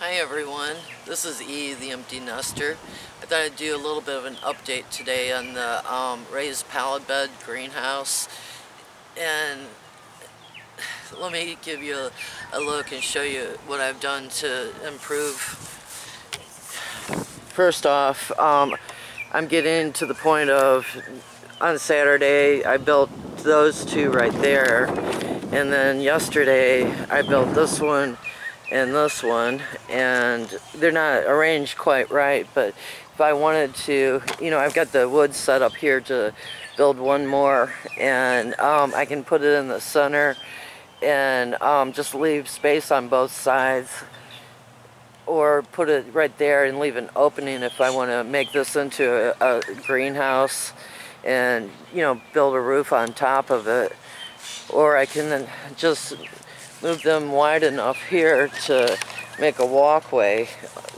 Hi everyone, this is E, the Empty Nester. I thought I'd do a little bit of an update today on the raised pallet bed greenhouse, and let me give you a look and show you what I've done to improve. First off, I'm getting to the point of, on Saturday I built those two right there, and then yesterday I built this one and this one, and they're not arranged quite right, but if I wanted to, I've got the wood set up here to build one more, and I can put it in the center and just leave space on both sides, or put it right there and leave an opening if I want to make this into a greenhouse and build a roof on top of it, or I can just move them wide enough here to make a walkway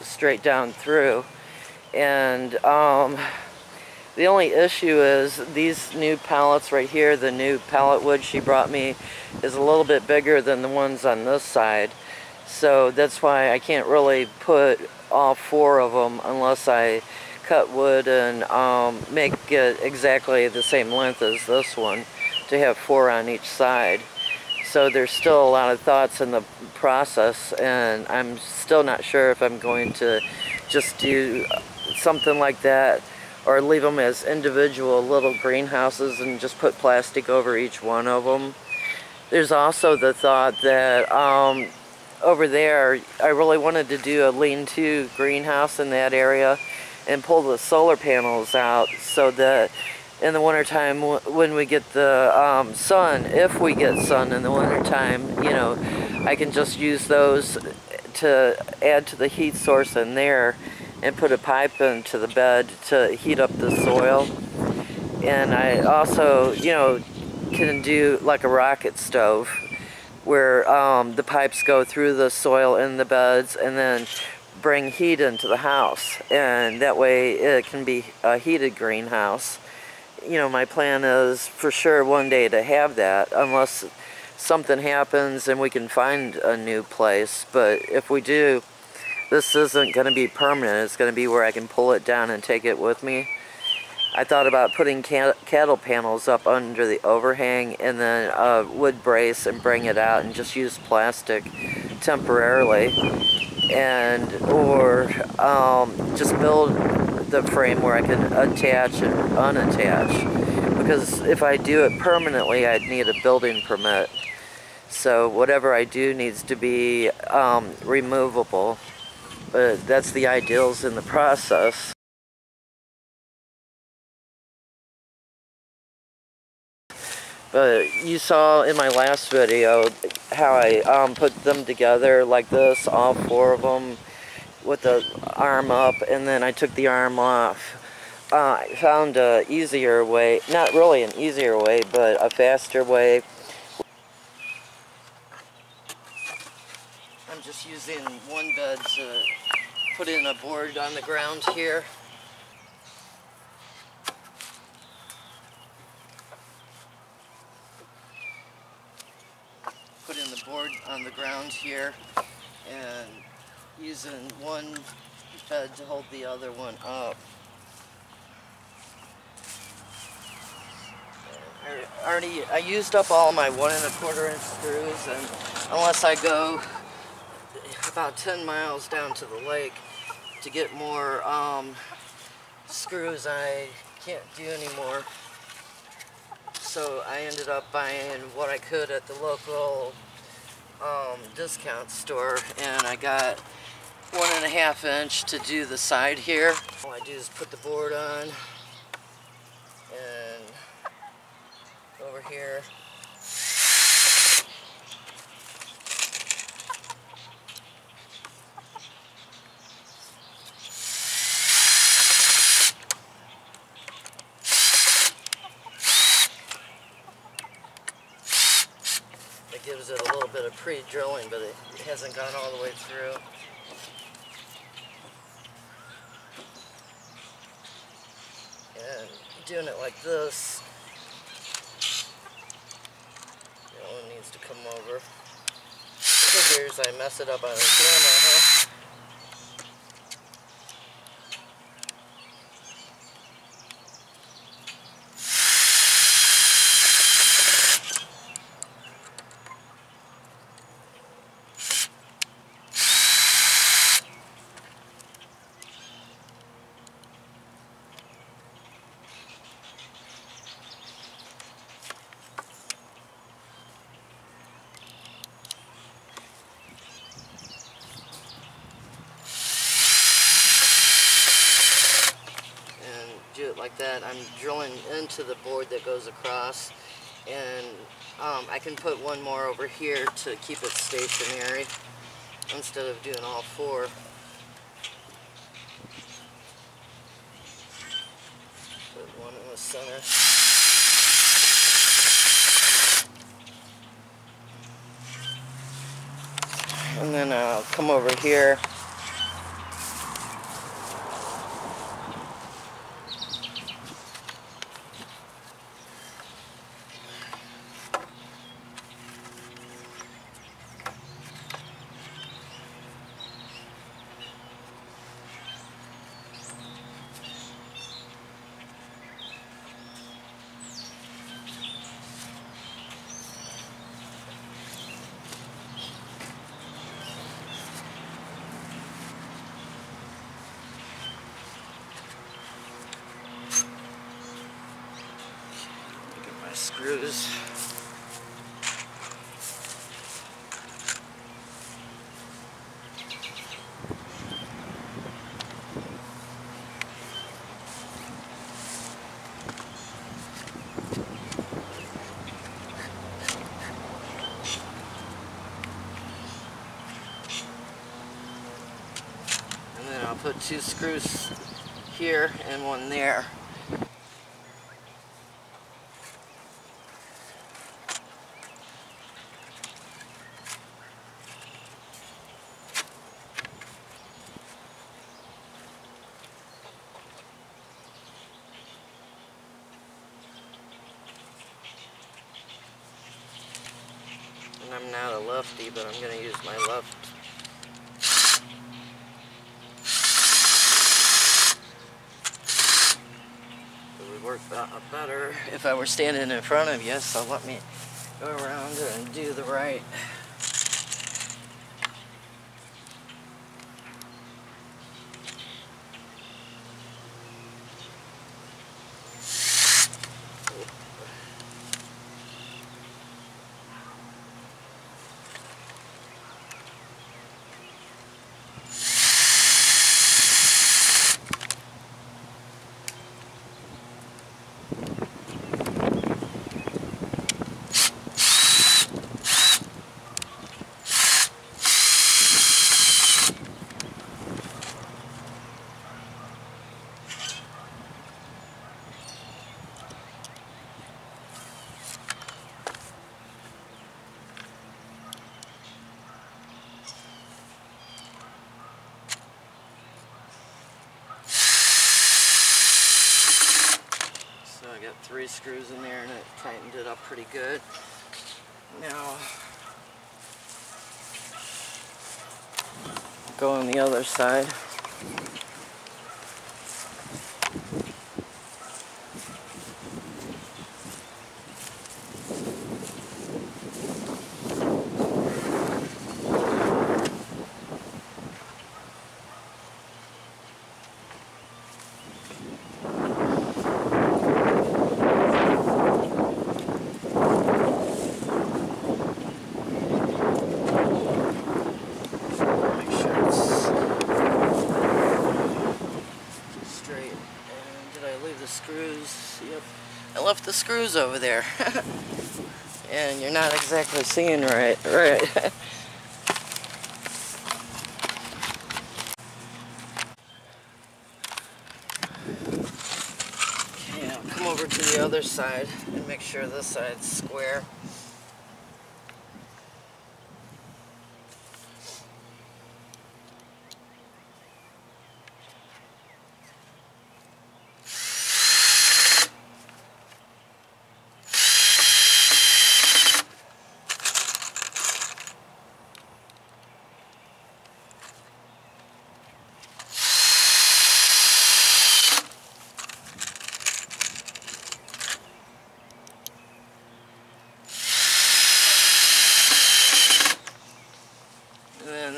straight down through. And the only issue is these new pallets right here, the new pallet wood she brought me, is a little bit bigger than the ones on this side. So that's why I can't really put all four of them unless I cut wood and make it exactly the same length as this one to have four on each side. So there's still a lot of thoughts in the process, and I'm still not sure if I'm going to just do something like that or leave them as individual little greenhouses and just put plastic over each one of them. There's also the thought that over there I really wanted to do a lean-to greenhouse in that area and pull the solar panels out so that in the wintertime, when we get the sun, if we get sun in the wintertime, I can just use those to add to the heat source in there and put a pipe into the bed to heat up the soil. And I also, can do like a rocket stove where the pipes go through the soil in the beds and then bring heat into the house. And that way it can be a heated greenhouse. My plan is for sure one day to have that, unless something happens and we can find a new place. But if we do, this isn't going to be permanent. It's going to be where I can pull it down and take it with me. I thought about putting cattle panels up under the overhang and then a wood brace and bring it out and just use plastic temporarily, or just build the frame where I can attach and unattach, because if I do it permanently I'd need a building permit. So whatever I do needs to be removable, but that's the ideals in the process. But you saw in my last video how I put them together like this, all four of them, with the arm up, and then I took the arm off. I found a easier way, not really an easier way, but a faster way. I'm just using one bed to put in a board on the ground here. Put in the board on the ground here, and using one bed to hold the other one up. I used up all my 1 1/4 inch screws, and unless I go about 10 miles down to the lake to get more screws, I can't do anymore. So I ended up buying what I could at the local discount store, and I got 1 1/2 inch to do the side here. All I do is put the board on, and over here it gives it a little bit of pre-drilling, but it hasn't gone all the way through. And doing it like this, one needs to come over. Figures I mess it up on the camera, huh? like that, I'm drilling into the board that goes across, and I can put one more over here to keep it stationary instead of doing all four. Put one in the center. And then I'll come over here. Screws. And then I'll put 2 screws here and one there. I'm not a lefty, but I'm going to use my left. It would work better if I were standing in front of you, so let me go around and do the right. I got 3 screws in there and it tightened it up pretty good. Now, go on the other side. Screws. Yep, I left the screws over there. And you're not exactly seeing right. Okay, I'll come over to the other side and make sure this side's square.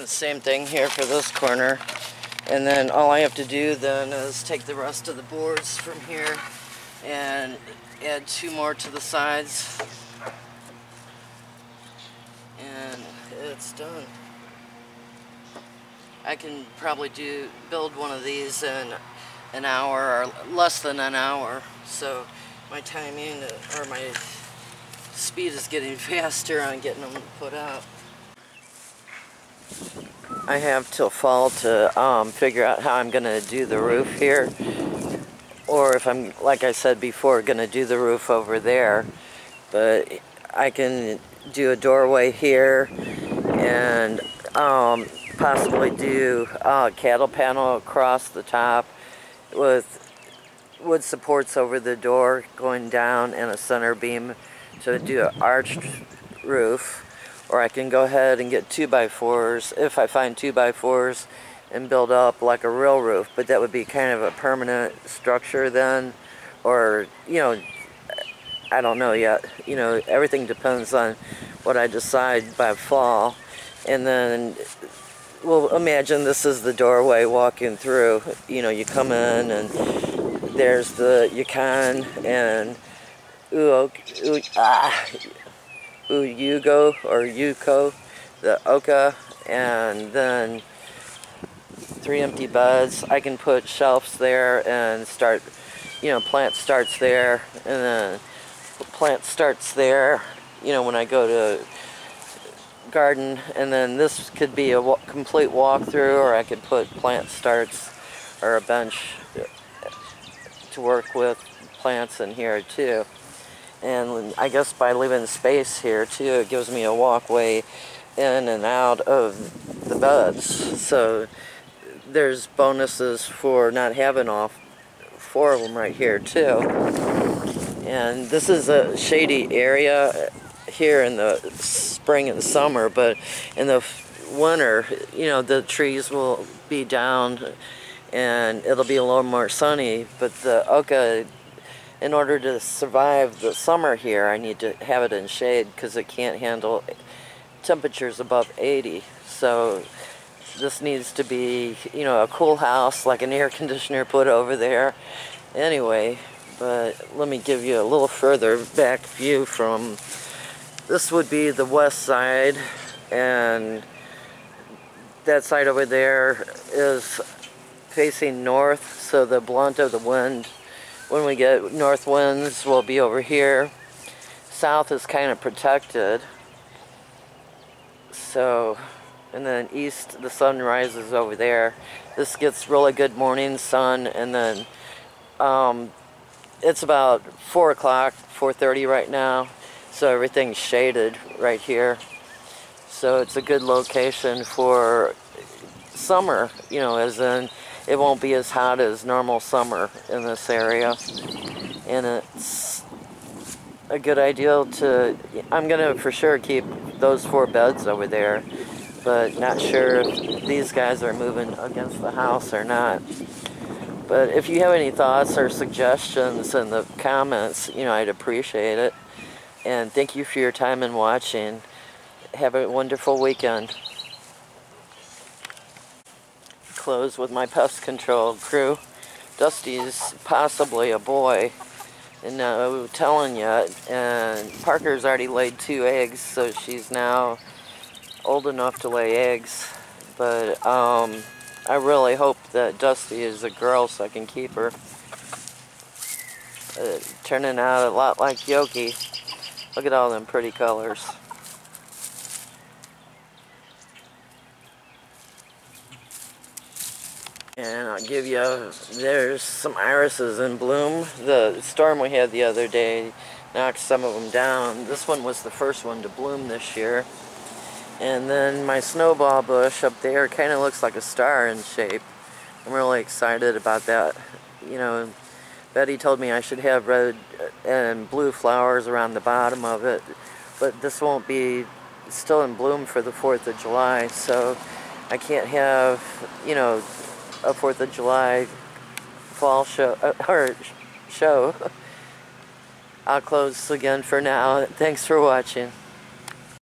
Same thing here for this corner, and then all I have to do then is take the rest of the boards from here and add 2 more to the sides, and it's done. I can probably build one of these in an hour or less than an hour. So my timing or my speed is getting faster on getting them put up. I have till fall to figure out how I'm going to do the roof here. Or if I'm, like I said before, going to do the roof over there. But I can do a doorway here and possibly do a cattle panel across the top with wood supports over the door going down and a center beam to do an arched roof. Or I can go ahead and get 2x4s if I find 2x4s and build up like a real roof, but that would be kind of a permanent structure then, or you know, I don't know yet. You know, everything depends on what I decide by fall. And then we'll imagine this is the doorway walking through. You know, you come in and there's the yukon and Uyugo or Yuko, the oka, and then 3 empty beds. I can put shelves there and start, you know, plant starts there, and then plant starts there, you know, when I go to garden. And then this could be a complete walkthrough, or I could put plant starts or a bench to work with plants in here too. And I guess by leaving space here too, it gives me a walkway in and out of the beds. So there's bonuses for not having all 4 of them right here too. And this is a shady area here in the spring and summer, but in the winter, you know, the trees will be down and it'll be a little more sunny. But the oka, in order to survive the summer here, I need to have it in shade because it can't handle temperatures above 80. So this needs to be, you know, a cool house, like an air conditioner put over there. Anyway, but let me give you a little further back view from, this would be the west side, and that side over there is facing north, so the blunt of the wind, when we get north winds, will be over here. South is kind of protected. So, and then east, the sun rises over there. This gets really good morning sun, and then it's about 4 o'clock, 4:30 right now, so everything's shaded right here. So it's a good location for summer, you know, as in it won't be as hot as normal summer in this area. And it's a good idea to, I'm gonna for sure keep those 4 beds over there, but not sure if these guys are moving against the house or not. But if you have any thoughts or suggestions in the comments, you know, I'd appreciate it. And thank you for your time and watching. Have a wonderful weekend. Close with my pest control crew. Dusty's possibly a boy, and no telling yet. And Parker's already laid 2 eggs, so she's now old enough to lay eggs. But I really hope that Dusty is a girl so I can keep her. Turning out a lot like Yoki. Look at all them pretty colors. And I'll give you, there's some irises in bloom. The storm we had the other day knocked some of them down. This one was the first one to bloom this year. And then my snowball bush up there kind of looks like a star in shape. I'm really excited about that. You know, Betty told me I should have red and blue flowers around the bottom of it, but this won't be still in bloom for the 4th of July, so I can't have, you know, a 4th of July fall show, or show. I'll close again for now. Thanks for watching.